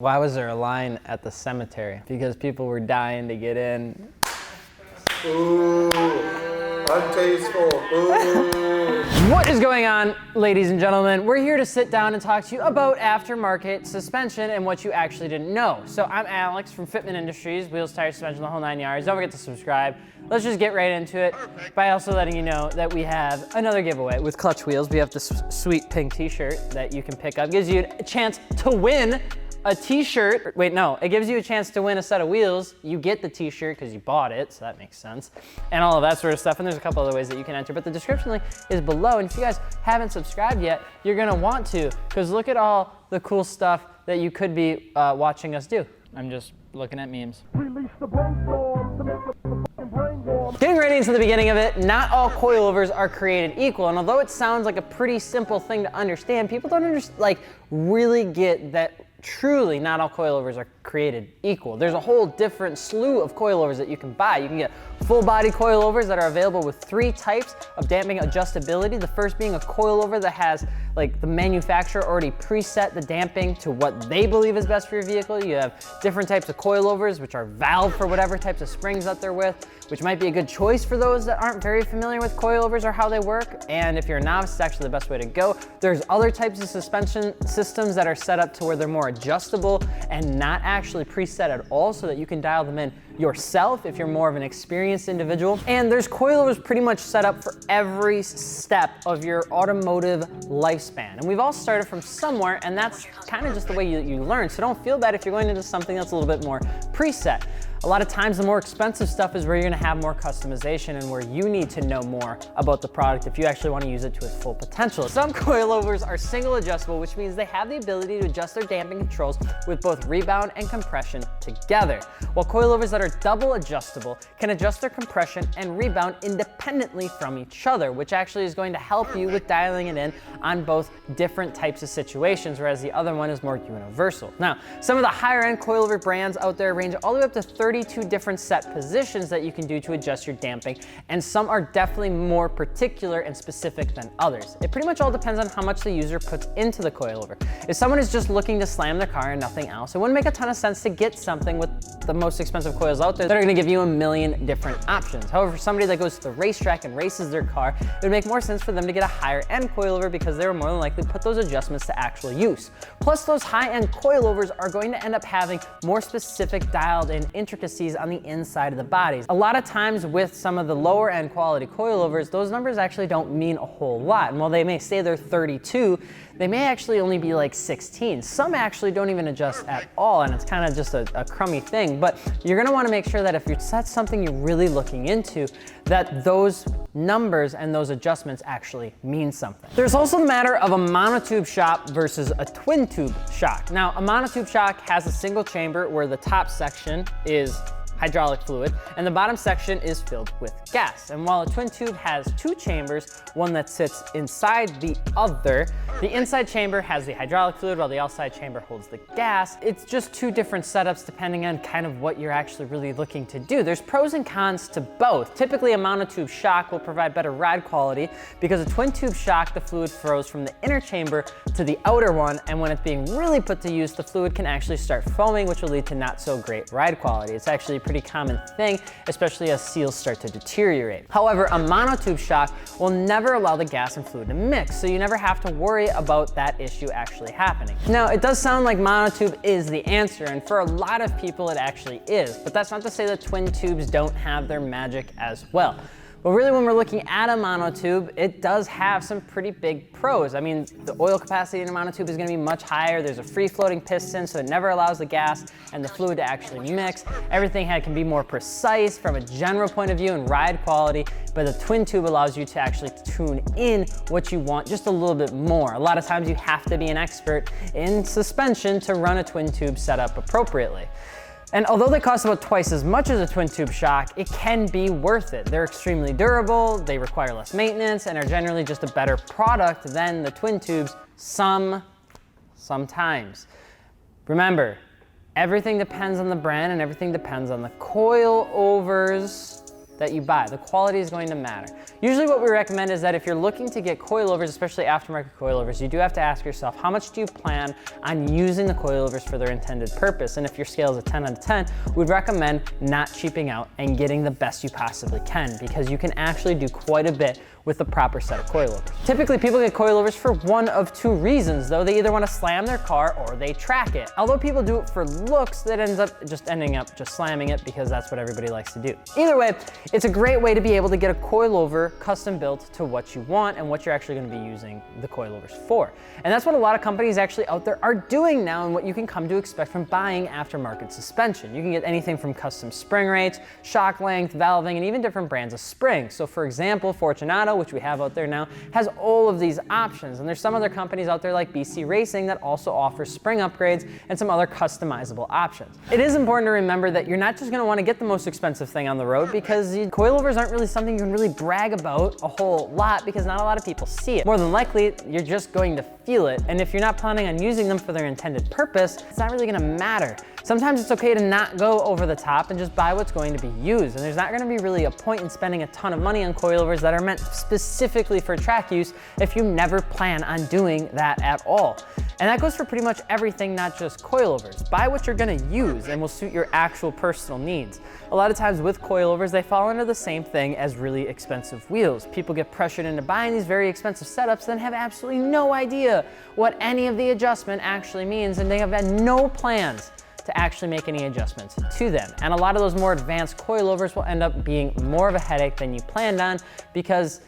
Why was there a line at the cemetery? Because people were dying to get in. Ooh, untasteful. Ooh. What is going on, ladies and gentlemen? We're here to sit down and talk to you about aftermarket suspension and what you actually didn't know. So I'm Alex from Fitment Industries, wheels, tires, suspension, the whole 9 yards. Don't forget to subscribe. Let's just get right into it by also letting you know that we have another giveaway with Clutch Wheels. We have this sweet pink t-shirt that you can pick up. Gives you a chance to win a t-shirt. Wait, no, it gives you a chance to win a set of wheels. You get the t-shirt because you bought it, so that makes sense. And all of that sort of stuff. And there's a couple other ways that you can enter, but the description link is below. And if you guys haven't subscribed yet, you're gonna want to, because look at all the cool stuff that you could be watching us do. I'm just looking at memes. Getting right into the beginning of it, not all coilovers are created equal. And although it sounds like a pretty simple thing to understand, people don't really get that truly not all coilovers are created equal. There's a whole different slew of coilovers that you can buy. You can get full body coilovers that are available with 3 types of damping adjustability. The first being a coilover that has like the manufacturer already preset the damping to what they believe is best for your vehicle. You have different types of coilovers, which are valved for whatever types of springs that they're with, which might be a good choice for those that aren't very familiar with coilovers or how they work. And if you're a novice, it's actually the best way to go. There's other types of suspension systems that are set up to where they're more adjustable and not actually preset at all, so that you can dial them in yourself if you're more of an experienced individual. And there's coilovers pretty much set up for every step of your automotive lifespan. And we've all started from somewhere, and that's kind of just the way you learn. So don't feel bad if you're going into something that's a little bit more preset. A lot of times the more expensive stuff is where you're gonna have more customization and where you need to know more about the product if you actually wanna use it to its full potential. Some coilovers are single adjustable, which means they have the ability to adjust their damping controls with both rebound and compression together. While coilovers that are double adjustable can adjust their compression and rebound independently from each other, which actually is going to help you with dialing it in on both different types of situations, whereas the other one is more universal. Now, some of the higher end coilover brands out there range all the way up to 32 different set positions that you can do to adjust your damping, and some are definitely more particular and specific than others. It pretty much all depends on how much the user puts into the coilover. If someone is just looking to slam their car and nothing else, it wouldn't make a ton of sense to get something with the most expensive coils out there that are gonna give you a million different options. However, for somebody that goes to the racetrack and races their car, it would make more sense for them to get a higher end coilover because they were more than likely to put those adjustments to actual use. Plus, those high end coilovers are going to end up having more specific dialed in intricacies on the inside of the bodies. A lot of times with some of the lower end quality coilovers, those numbers actually don't mean a whole lot. And while they may say they're 32, they may actually only be like 16. Some actually don't even adjust at all, and it's kind of just a crummy thing. But you're gonna wanna make sure that if that's something you're really looking into, that those numbers and those adjustments actually mean something. There's also the matter of a monotube shock versus a twin tube shock. Now, a monotube shock has a single chamber where the top section is hydraulic fluid and the bottom section is filled with gas. And while a twin tube has 2 chambers, one that sits inside the other, the inside chamber has the hydraulic fluid while the outside chamber holds the gas. It's just 2 different setups depending on kind of what you're actually really looking to do. There's pros and cons to both. Typically a monotube shock will provide better ride quality because a twin tube shock, the fluid flows from the inner chamber to the outer one, and when it's being really put to use, the fluid can actually start foaming, which will lead to not so great ride quality. It's actually a pretty common thing, especially as seals start to deteriorate. However, a monotube shock will never allow the gas and fluid to mix, so you never have to worry about that issue actually happening. Now, it does sound like monotube is the answer, and for a lot of people it actually is, but that's not to say that twin tubes don't have their magic as well. But really, when we're looking at a monotube, it does have some pretty big pros. I mean, the oil capacity in a monotube is gonna be much higher. There's a free-floating piston, so it never allows the gas and the fluid to actually mix. Everything can be more precise from a general point of view and ride quality, but the twin tube allows you to actually tune in what you want just a little bit more. A lot of times you have to be an expert in suspension to run a twin tube setup appropriately. And although they cost about twice as much as a twin tube shock, it can be worth it. They're extremely durable, they require less maintenance, and are generally just a better product than the twin tubes sometimes. Remember, everything depends on the brand and everything depends on the coilovers that you buy. The quality is going to matter. Usually what we recommend is that if you're looking to get coilovers, especially aftermarket coilovers, you do have to ask yourself, how much do you plan on using the coilovers for their intended purpose? And if your scale is a 10 out of 10, we'd recommend not cheaping out and getting the best you possibly can, because you can actually do quite a bit with the proper set of coilovers. Typically, people get coilovers for one of two reasons, though. They either want to slam their car or they track it. Although people do it for looks, that ends up ending up slamming it because that's what everybody likes to do. Either way, it's a great way to be able to get a coilover custom built to what you want and what you're actually going to be using the coilovers for. And that's what a lot of companies actually out there are doing now, and what you can come to expect from buying aftermarket suspension. You can get anything from custom spring rates, shock length, valving, and even different brands of springs. So for example, Fortunato, which we have out there now, has all of these options. And there's some other companies out there like BC Racing that also offer spring upgrades and some other customizable options. It is important to remember that you're not just going to want to get the most expensive thing on the road, because the coilovers aren't really something you can really brag about a whole lot, because not a lot of people see it. More than likely, you're just going to feel it. And if you're not planning on using them for their intended purpose, it's not really going to matter. Sometimes it's okay to not go over the top and just buy what's going to be used. And there's not going to be really a point in spending a ton of money on coilovers that are meant specifically for track use if you never plan on doing that at all. And that goes for pretty much everything, not just coilovers. Buy what you're going to use and will suit your actual personal needs. A lot of times with coilovers, they fall into the same thing as really expensive wheels. People get pressured into buying these very expensive setups, then have absolutely no idea what any of the adjustment actually means, and they have had no plans to actually make any adjustments to them. And a lot of those more advanced coilovers will end up being more of a headache than you planned on, because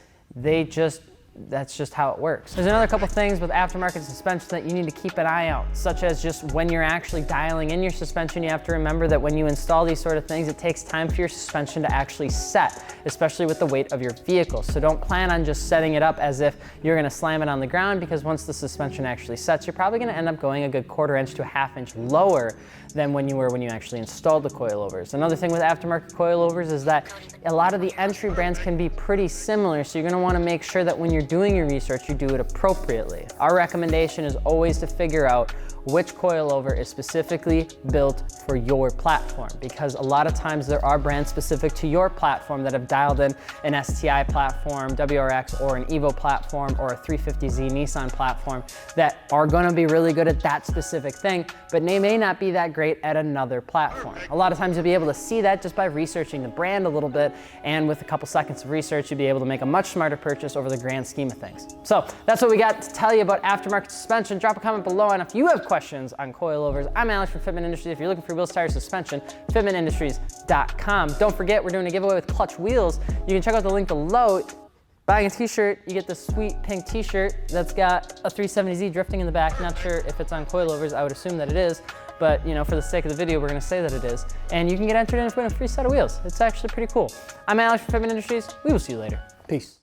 that's just how it works. There's another couple things with aftermarket suspension that you need to keep an eye out, such as just when you're actually dialing in your suspension, you have to remember that when you install these sort of things, it takes time for your suspension to actually set, especially with the weight of your vehicle. So don't plan on just setting it up as if you're gonna slam it on the ground, because once the suspension actually sets, you're probably gonna end up going a good 1/4 inch to a 1/2 inch lower than when you were when you actually installed the coilovers. Another thing with aftermarket coilovers is that a lot of the entry brands can be pretty similar, so you're gonna wanna make sure that when you're doing your research, you do it appropriately. Our recommendation is always to figure out which coilover is specifically built for your platform, because a lot of times there are brands specific to your platform that have dialed in an STI platform, WRX, or an Evo platform, or a 350Z Nissan platform that are gonna be really good at that specific thing, but they may not be that great at another platform. A lot of times you'll be able to see that just by researching the brand a little bit, and with a couple seconds of research, you'll be able to make a much smarter purchase over the grand scheme of things. So that's what we got to tell you about aftermarket suspension. Drop a comment below, and if you have questions on coilovers, I'm Alex from Fitment Industries. If you're looking for wheels, tires, suspension, fitmentindustries.com. Don't forget, we're doing a giveaway with clutch wheels. You can check out the link below. Buying a t-shirt, you get this sweet pink t-shirt that's got a 370Z drifting in the back. Not sure if it's on coilovers, I would assume that it is, but you know, for the sake of the video, we're gonna say that it is. And you can get entered in to win a free set of wheels. It's actually pretty cool. I'm Alex from Fitment Industries. We will see you later. Peace.